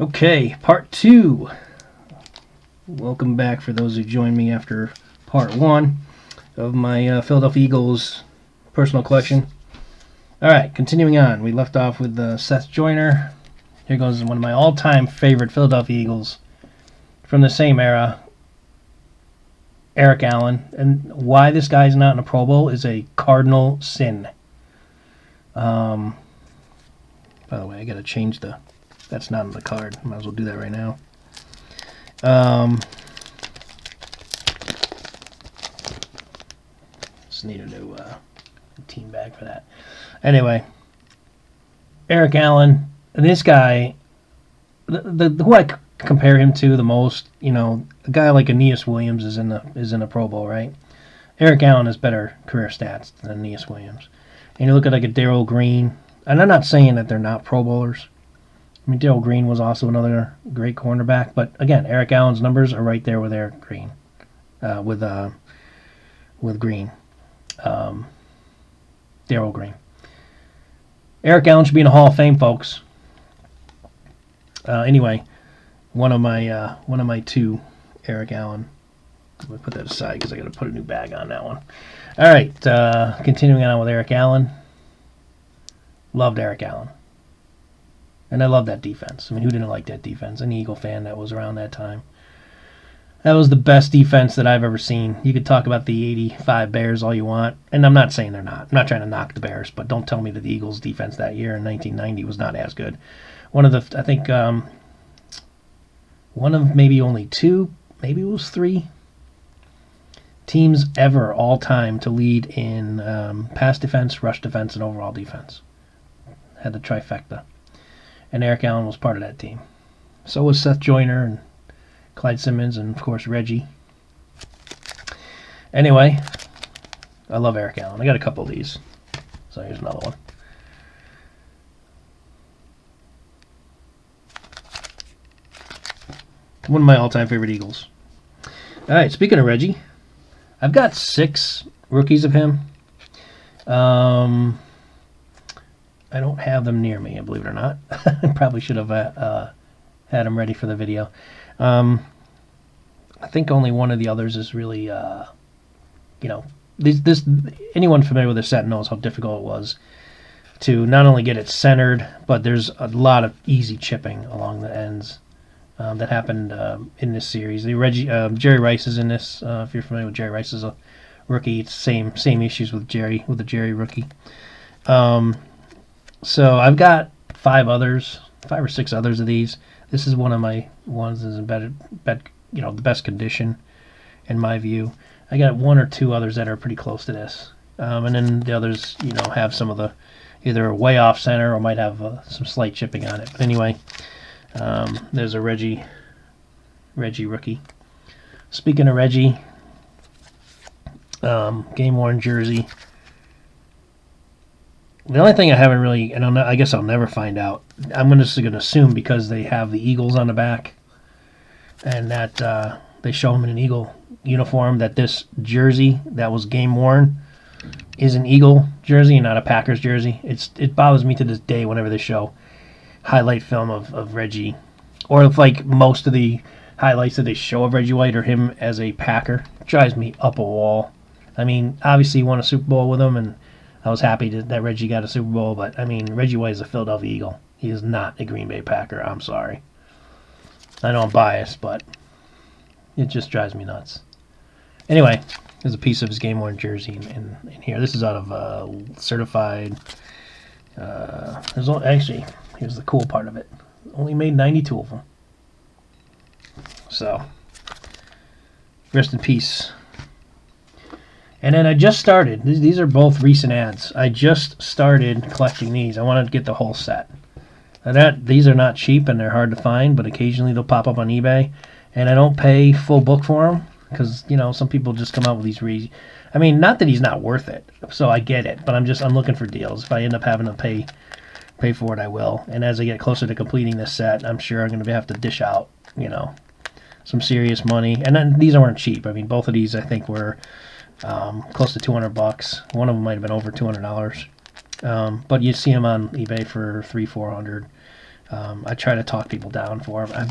Okay, part 2. Welcome back for those who joined me after part 1 of my Philadelphia Eagles personal collection. Alright, continuing on. We left off with Seth Joyner. Here goes one of my all-time favorite Philadelphia Eagles from the same era, Eric Allen. And why this guy's not in a Pro Bowl is a cardinal sin. By the way, I gotta change the... That's not on the card. Might as well do that right now. Just need a new team bag for that. Anyway, Eric Allen, and this guy, who I compare him to the most, you know, a guy like Aeneas Williams is in the Pro Bowl, right? Eric Allen has better career stats than Aeneas Williams. And you look at like a Darrell Green, and I'm not saying that they're not Pro Bowlers. I mean, Darrell Green was also another great cornerback, but again, Eric Allen's numbers are right there with Eric Green, with Green, Darrell Green. Eric Allen should be in the Hall of Fame, folks. Anyway, one of my two, Eric Allen. I'm gonna put that aside because I got to put a new bag on that one. All right, continuing on with Eric Allen. Loved Eric Allen. And I love that defense. I mean, who didn't like that defense? Any Eagle fan that was around that time. That was the best defense that I've ever seen. You could talk about the 85 Bears all you want, and I'm not saying they're not. I'm not trying to knock the Bears, but don't tell me that the Eagles' defense that year in 1990 was not as good. One of the, I think, one of maybe only two, maybe it was three teams ever all time to lead in pass defense, rush defense, and overall defense. Had the trifecta. And Eric Allen was part of that team. So was Seth Joyner and Clyde Simmons and, of course, Reggie. Anyway, I love Eric Allen. I got a couple of these. So here's another one. One of my all-time favorite Eagles. All right, speaking of Reggie, I've got 6 rookies of him. I don't have them near me, believe it or not. I probably should have had them ready for the video. I think only one of the others is really, you know, this anyone familiar with this set knows how difficult it was to not only get it centered, but there's a lot of easy chipping along the ends that happened in this series. Jerry Rice is in this. If you're familiar with Jerry Rice as a rookie, it's same issues with the Jerry rookie. So I've got 5 or 6 others of these. This is one of my ones that's in the best condition, in my view. I got 1 or 2 others that are pretty close to this, and then the others, you know, have some of the either way off center or might have some slight chipping on it. But anyway, there's a Reggie rookie. Speaking of Reggie, game worn jersey. The only thing I haven't really, and I guess I'll never find out, I'm just going to assume because they have the Eagles on the back and that they show him in an Eagle uniform, that this jersey that was game worn is an Eagle jersey and not a Packers jersey. It bothers me to this day whenever they show highlight film of Reggie, or if like most of the highlights that they show of Reggie White are him as a Packer. It drives me up a wall. I mean, obviously he won a Super Bowl with them, and I was happy that Reggie got a Super Bowl, but, I mean, Reggie White is a Philadelphia Eagle. He is not a Green Bay Packer. I'm sorry. I know I'm biased, but it just drives me nuts. Anyway, there's a piece of his game-worn jersey in here. This is out of certified. Actually, here's the cool part of it. Only made 92 of them. So, rest in peace. And then I just started. These are both recent ads. I just started collecting these. I wanted to get the whole set. These are not cheap and they're hard to find, but occasionally they'll pop up on eBay. And I don't pay full book for them because, you know, some people just come out with these I mean, not that he's not worth it, so I get it. But I'm looking for deals. If I end up having to pay for it, I will. And as I get closer to completing this set, I'm sure I'm going to have to dish out, you know, some serious money. And then these weren't cheap. I mean, both of these I think were close to $200. One of them might have been over $200. But you see them on eBay for $300-400. I try to talk people down for them.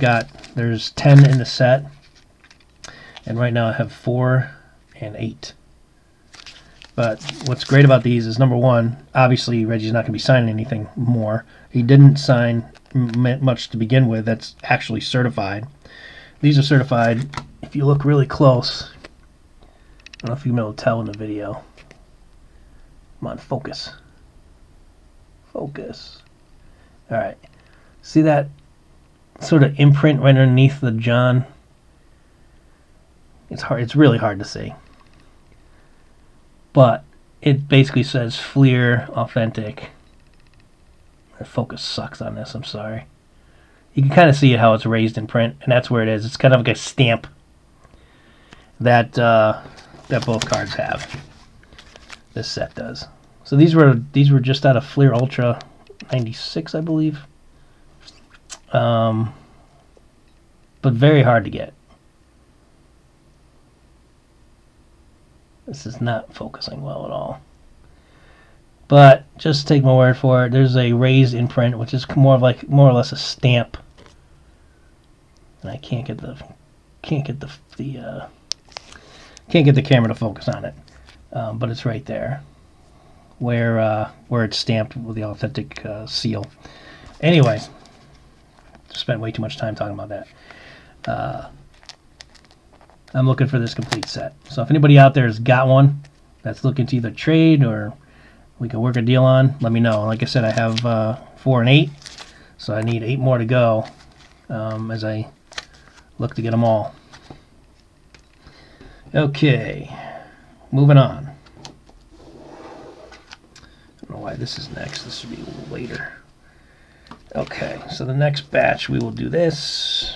There's 10 in the set, and right now I have 4 and 8. But what's great about these is, number one, obviously Reggie's not going to be signing anything more. He didn't sign much to begin with that's actually certified. These are certified. If you look really close, I don't know if you'll be able to tell in the video. Come on, focus. Focus. All right. See that sort of imprint right underneath the John? It's hard. It's really hard to see. But it basically says Fleer Authentic. The focus sucks on this. I'm sorry. You can kind of see how it's raised in print, and that's where it is. It's kind of like a stamp that that both cards have. This set does. So these were just out of Fleer Ultra 96, I believe. But very hard to get. This is not focusing well at all. But just take my word for it. There's a raised imprint, which is more or less a stamp. And I can't get the camera to focus on it. But it's right there, where it's stamped with the authentic seal. Anyway, spent way too much time talking about that. I'm looking for this complete set. So if anybody out there has got one that's looking to either trade or we can work a deal on, let me know. Like I said, I have 4 and 8, so I need 8 more to go as I look to get them all. Okay, moving on. I don't know why this is next. This should be a little later. Okay, so the next batch we will do this.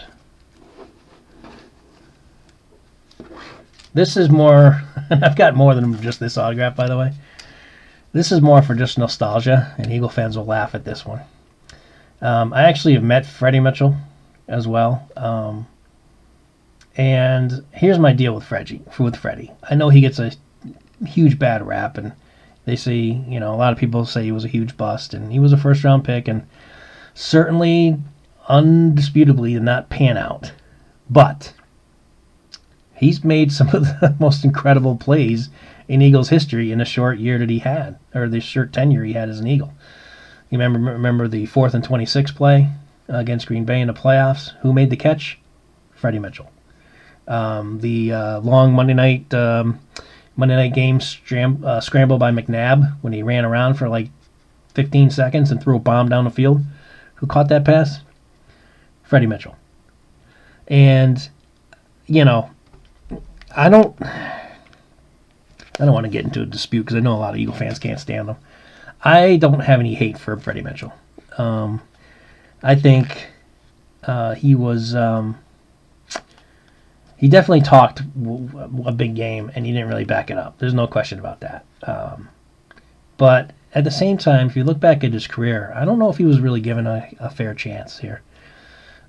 This is more, and I've got more than just this autograph, by the way. This is more for just nostalgia, and Eagle fans will laugh at this one. I actually have met Freddie Mitchell as well. And here's my deal with Freddie. I know he gets a huge bad rap, and they say, a lot of people say he was a huge bust, and he was a first-round pick, and certainly, undisputably, did not pan out. But he's made some of the most incredible plays in Eagles history in the short year that he had, or the short tenure he had as an Eagle. You remember the 4th and 26 play against Green Bay in the playoffs? Who made the catch? Freddie Mitchell. The long Monday night game scramble by McNabb when he ran around for like 15 seconds and threw a bomb down the field. Who caught that pass? Freddie Mitchell. And I don't want to get into a dispute because I know a lot of Eagle fans can't stand him. I don't have any hate for Freddie Mitchell. I think he was. He definitely talked a big game, and he didn't really back it up. There's no question about that. But at the same time, if you look back at his career, I don't know if he was really given a fair chance here.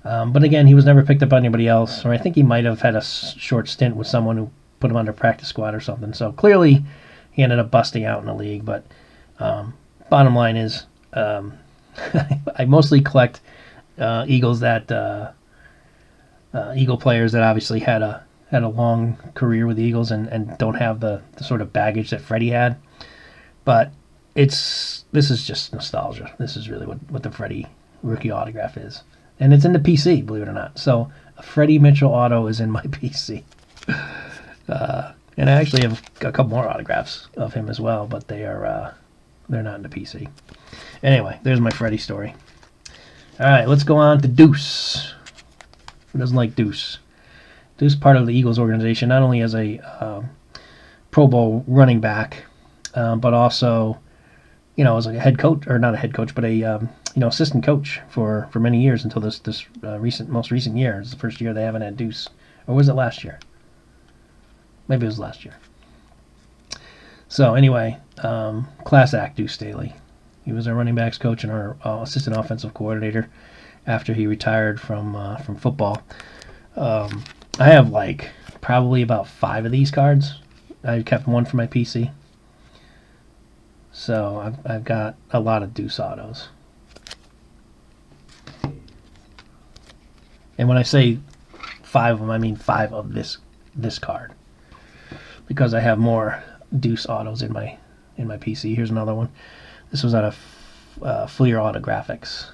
But again, he was never picked up by anybody else, or I think he might have had a short stint with someone who put him under practice squad or something. So clearly, he ended up busting out in the league. But bottom line is, I mostly collect Eagles that Eagle players that obviously had a long career with the Eagles and don't have the sort of baggage that Freddie had. But this is just nostalgia. This is really what the Freddie rookie autograph is. And it's in the PC, believe it or not. So a Freddie Mitchell auto is in my PC. And I actually have a couple more autographs of him as well, but they're not in the PC. Anyway, there's my Freddie story. All right, let's go on to Deuce. Who doesn't like Deuce? Deuce part of the Eagles organization, not only as a Pro Bowl running back, but also, as a head coach, or not a head coach, but a assistant coach for many years until this most recent year. It's the first year they haven't had Deuce, or was it last year? Maybe it was last year. So anyway, class act Deuce Staley. He was our running backs coach and our assistant offensive coordinator after he retired from football. I have probably about 5 of these cards. I kept one for my PC. So I've got a lot of Deuce autos. And when I say 5 of them, I mean 5 of this card, because I have more deuce autos in my PC. Here's another one. This was out of Fleer Autographics.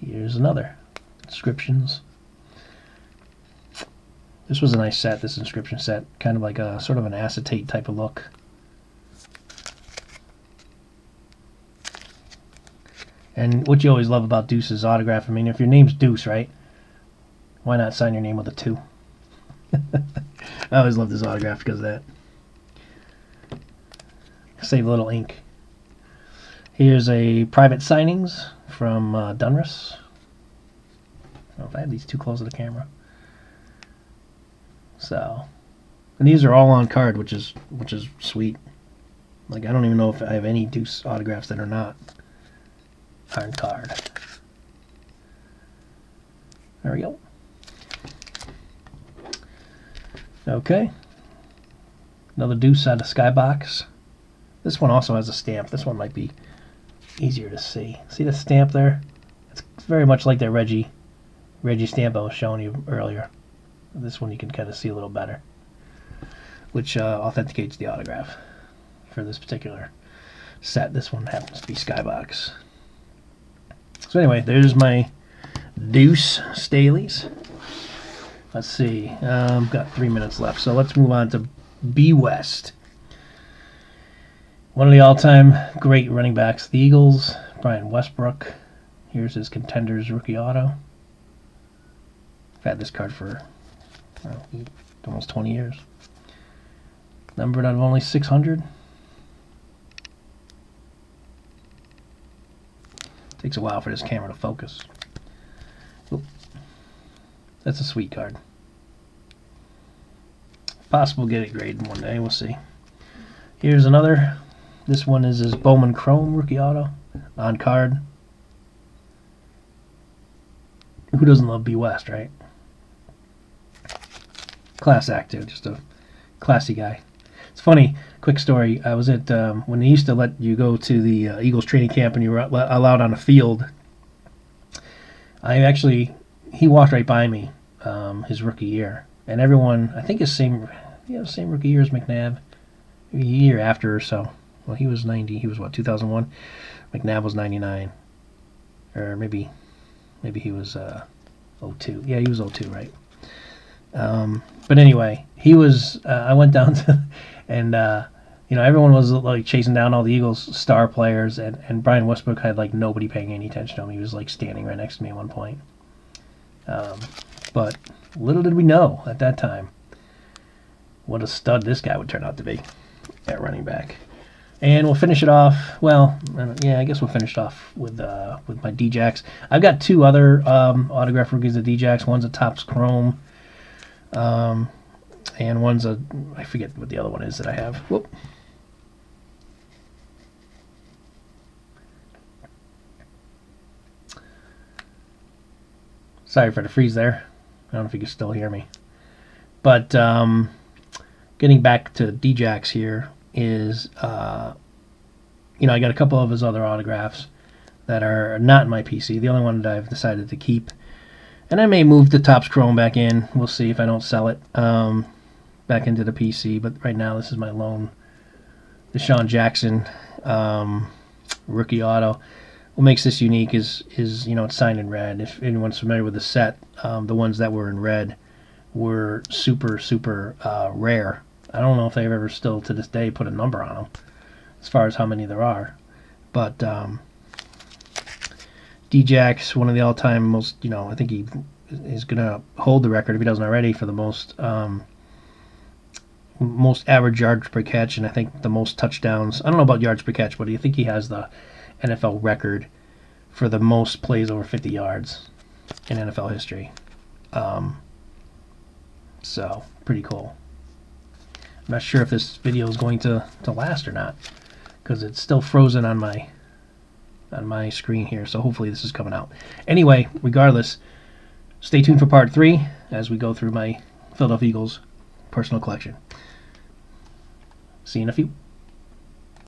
Here's another. Inscriptions. This was a nice set, this inscription set. Kind of like a sort of an acetate type of look. And what you always love about Deuce's autograph, I mean, if your name's Deuce, right? Why not sign your name with a 2? I always loved his autograph because of that. Save a little ink. Here's a private signings from Dunruss. I don't know if I have these too close to the camera. So, and these are all on card, which is sweet. Like, I don't even know if I have any Deuce autographs that are not on card. There we go. Okay. Another Deuce out of Skybox. This one also has a stamp. This one might be easier to see. See the stamp there? It's very much like that Reggie stamp I was showing you earlier. This one you can kind of see a little better, which authenticates the autograph for this particular set. This one happens to be Skybox. So anyway, there's my Deuce Staleys. Let's see. Got 3 minutes left, so let's move on to B West. One of the all-time great running backs, the Eagles, Brian Westbrook. Here's his Contenders rookie auto. I've had this card for almost 20 years. Numbered out of only 600. Takes a while for this camera to focus. Oop. That's a sweet card. Possible get it graded one day, we'll see. Here's another. This one is his Bowman Chrome rookie auto on card. Who doesn't love B West, right? Class act too, just a classy guy. It's funny, quick story. I was at when they used to let you go to the Eagles training camp and you were allowed on the field. He walked right by me his rookie year, and everyone, I think his same rookie year as McNabb, a year after or so. Well, he was 90. He was what, 2001? McNabb was 99, or maybe he was 02. Yeah, he was 02, right? But anyway, he was. I went down to, and everyone was like chasing down all the Eagles star players, and Brian Westbrook had like nobody paying any attention to him. He was like standing right next to me at one point. But little did we know at that time what a stud this guy would turn out to be at running back. And we'll finish it off. Well, yeah, I guess we'll finish it off with my D-Jacks. I've got 2 other autograph rookies of D-Jacks. One's a Topps Chrome. And one's I forget what the other one is that I have. Whoop. Sorry for the freeze there. I don't know if you can still hear me. But getting back to D-Jacks here is, I got a couple of his other autographs that are not in my PC. The only one that I've decided to keep. And I may move the Topps Chrome back in. We'll see if I don't sell it back into the PC. But right now, this is my lone Deshaun Jackson rookie auto. What makes this unique is it's signed in red. If anyone's familiar with the set, the ones that were in red were super, super rare. I don't know if they've ever still to this day put a number on them as far as how many there are. But D-Jack's one of the all-time most, I think he is going to hold the record if he doesn't already for the most average yards per catch, and I think the most touchdowns. I don't know about yards per catch, but I think he has the NFL record for the most plays over 50 yards in NFL history. So pretty cool. I'm not sure if this video is going to last or not because it's still frozen on my screen here, so hopefully this is coming out. Anyway, regardless, stay tuned for part 3 as we go through my Philadelphia Eagles personal collection. See you in a few.